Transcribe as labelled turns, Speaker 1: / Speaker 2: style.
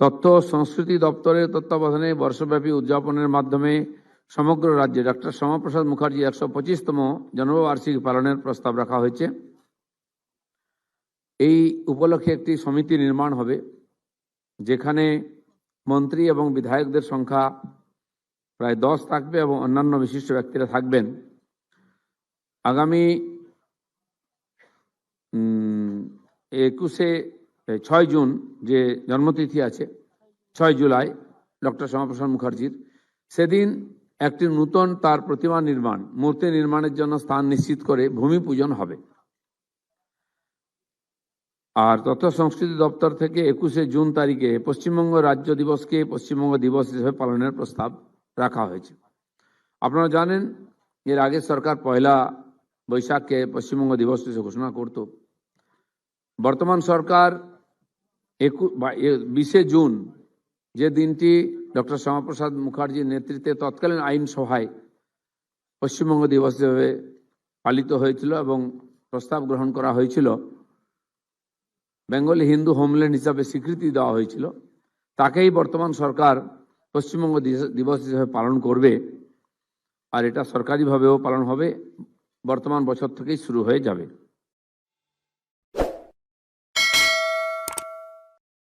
Speaker 1: তথ্য ও সংস্কৃতি দপ্তরের তত্ত্বাবধানে বর্ষব্যাপী উদযাপনের মাধ্যমে সমগ্র রাজ্যে ডক্টর শ্যামাপ্রসাদ মুখার্জি 125তম জন্মবার্ষিকী পালনের প্রস্তাব রাখা হয়েছে। এই উপলক্ষে একটি সমিতি নির্মাণ হবে, যেখানে মন্ত্রী এবং বিধায়কদের সংখ্যা প্রায় 10 থাকবে এবং অন্যান্য বিশিষ্ট ব্যক্তিরা থাকবেন। আগামী 6 জুন যে জন্মতিথি আছে, 6 জুলাই ডক্টর শ্যামাপ্রসাদ মুখার্জির, সেদিন একটি নূতন তার প্রতিমা নির্মাণ, মূর্তি নির্মাণের জন্য স্থান নিশ্চিত করে ভূমি পূজন হবে। আর তথ্য সংস্কৃতি দপ্তর থেকে 21 জুন তারিখে পশ্চিমবঙ্গ রাজ্য দিবসকে পশ্চিমবঙ্গ দিবস হিসেবে পালনের প্রস্তাব রাখা হয়েছে। আপনারা জানেন, এর আগে সরকার 1 বৈশাখকে পশ্চিমবঙ্গ দিবস হিসেবে ঘোষণা করত। বর্তমান সরকার 20 জুন, যে দিনটি ডক্টর শ্যামাপ্রসাদ মুখার্জির নেতৃত্বে তৎকালীন আইনসভায় পশ্চিমবঙ্গ দিবস হিসেবে পালিত হয়েছিল এবং প্রস্তাব গ্রহণ করা হয়েছিল, বেঙ্গলি হিন্দু হোমল্যান্ড হিসাবে স্বীকৃতি দেওয়া হয়েছিল, তাকেই বর্তমান সরকার পশ্চিমবঙ্গ দিবস হিসেবে পালন করবে। আর এটা সরকারিভাবেও পালন হবে, বর্তমান বছর থেকেই শুরু হয়ে যাবে।